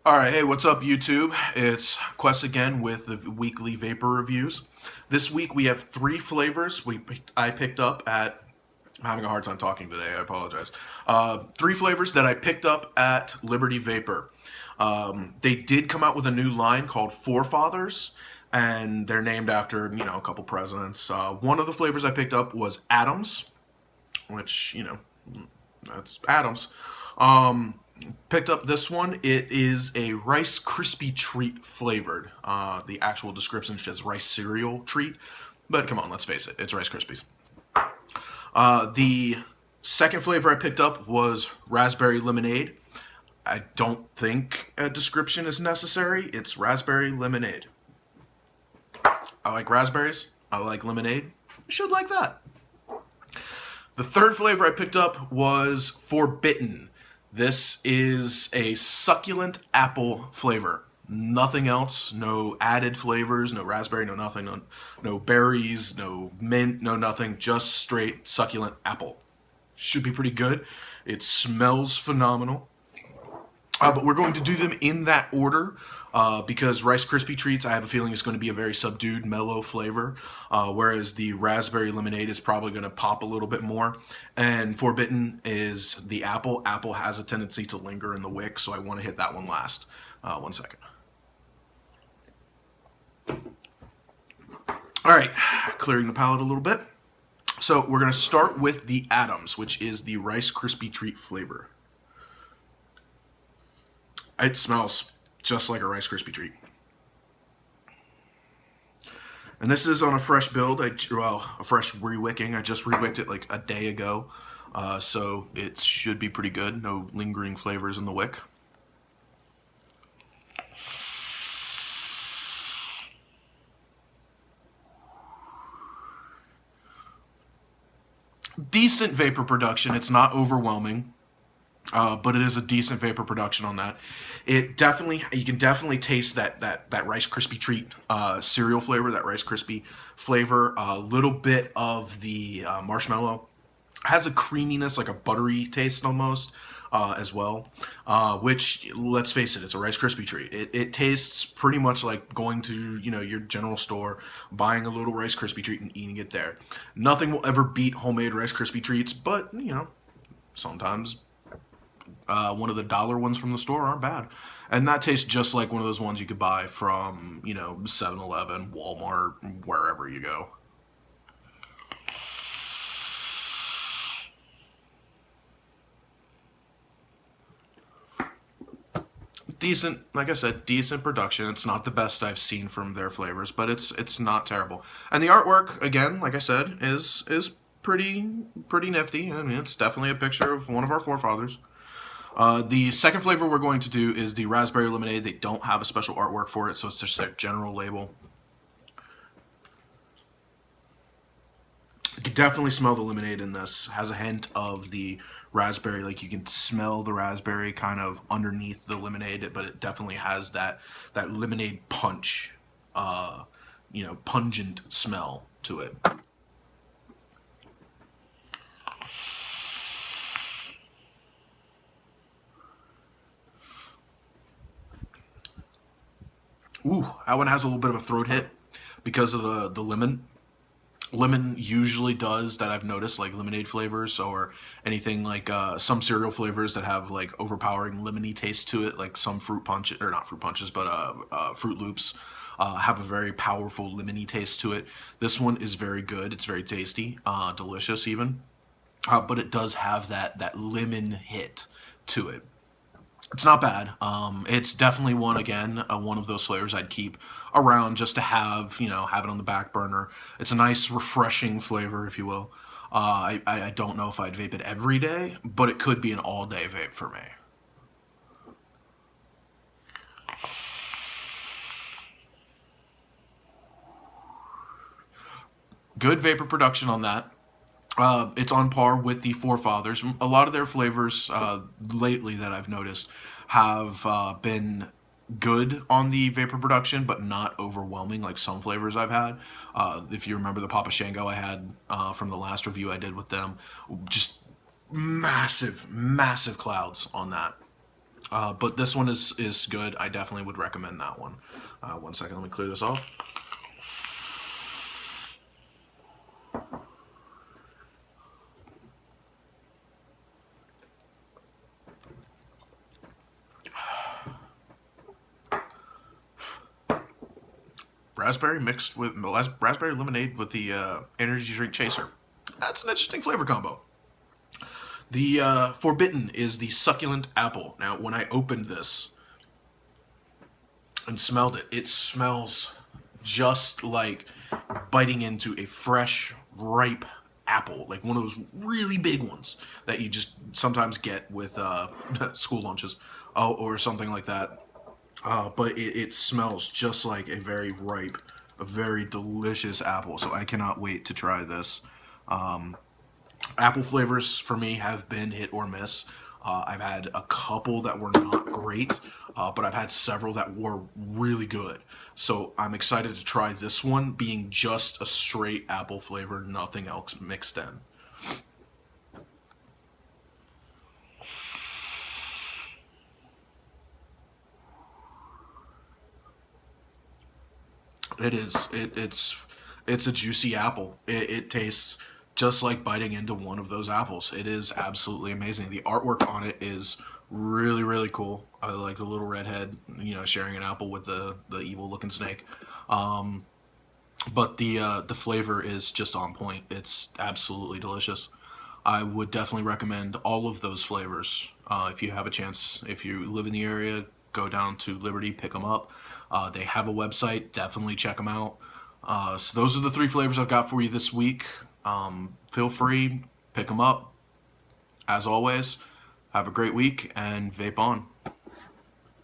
All right, hey, what's up, YouTube? It's Quest again with the weekly vapor reviews. This week we have three flavors I picked up at. I'm having a hard time talking today. I apologize. Three flavors that I picked up at Liberty Vapor. They did come out with a new line called Forefathers, and they're named after a couple presidents. One of the flavors I picked up was Adams, which that's Adams. Picked up this one. It is a Rice Krispie treat flavored. The actual description says rice cereal treat, but come on, let's face it, it's Rice Krispies. The second flavor I picked up was raspberry lemonade. I don't think a description is necessary. It's raspberry lemonade. I like raspberries. I like lemonade. You should like that. The third flavor I picked up was Forbidden. This is a succulent apple flavor. Nothing else. No added flavors. No raspberry. No nothing. No berries. No mint. No nothing. Just straight succulent apple. Should be pretty good. It smells phenomenal. But we're going to do them in that order because Rice Krispie Treats, I have a feeling, is going to be a very subdued, mellow flavor, whereas the raspberry lemonade is probably going to pop a little bit more. And Forbidden is the apple. Apple has a tendency to linger in the wick, so I want to hit that one last. 1 second. All right, clearing the palate a little bit. So we're going to start with the Adams, which is the Rice Krispie Treat flavor. It smells just like a Rice Krispie treat. And this is on a fresh build, a fresh re-wicking. I just re-wicked it like a day ago. So it should be pretty good. No lingering flavors in the wick. Decent vapor production. It's not overwhelming. But it is a decent vapor production on that. You can definitely taste that Rice Krispie treat cereal flavor, that Rice Krispie flavor. A little bit of the marshmallow has a creaminess, like a buttery taste almost, as well. Which, let's face it, it's a Rice Krispie treat. It tastes pretty much like going to your general store, buying a little Rice Krispie treat and eating it there. Nothing will ever beat homemade Rice Krispie treats, but sometimes. One of the dollar ones from the store aren't bad. And that tastes just like one of those ones you could buy from, 7-Eleven, Walmart, wherever you go. Decent, like I said, decent production. It's not the best I've seen from their flavors, but it's not terrible. And the artwork, again, like I said, is pretty nifty. I mean, it's definitely a picture of one of our forefathers. The second flavor we're going to do is the raspberry lemonade. They don't have a special artwork for it, so it's just a general label. You can definitely smell the lemonade in this. It has a hint of the raspberry, like you can smell the raspberry kind of underneath the lemonade, but it definitely has that lemonade punch, pungent smell to it. Ooh, that one has a little bit of a throat hit because of the lemon. Lemon usually does that, I've noticed, like lemonade flavors or anything like some cereal flavors that have like overpowering lemony taste to it, like some fruit punch, or not fruit punches, but Fruit Loops have a very powerful lemony taste to it. This one is very good. It's very tasty, delicious even, but it does have that lemon hit to it. It's not bad. It's definitely one of those flavors I'd keep around just to have it on the back burner. It's a nice, refreshing flavor, if you will. I don't know if I'd vape it every day, but it could be an all-day vape for me. Good vapor production on that. It's on par with the Forefathers. A lot of their flavors lately that I've noticed have been good on the vapor production, but not overwhelming like some flavors I've had. If you remember the Papa Shango I had from the last review I did with them, just massive clouds on that. But this one is good. I definitely would recommend that one. One second, let me clear this off. Raspberry mixed with raspberry lemonade with the energy drink chaser. That's an interesting flavor combo. The forbidden is the succulent apple. Now, when I opened this and smelled it, it smells just like biting into a fresh, ripe apple, like one of those really big ones that you just sometimes get with school lunches or something like that. But it smells just like a very ripe, a very delicious apple. So I cannot wait to try this. Apple flavors for me have been hit or miss. I've had a couple that were not great, but I've had several that were really good. So I'm excited to try this one, being just a straight apple flavor, nothing else mixed in. It is. It's a juicy apple. It tastes just like biting into one of those apples. It is absolutely amazing. The artwork on it is really cool. I like the little redhead, sharing an apple with the evil looking snake. But the flavor is just on point. It's absolutely delicious. I would definitely recommend all of those flavors if you have a chance. If you live in the area, go down to Liberty, pick them up. They have a website. Definitely check them out. So those are the three flavors I've got for you this week. Feel free, pick them up. As always, have a great week and vape on.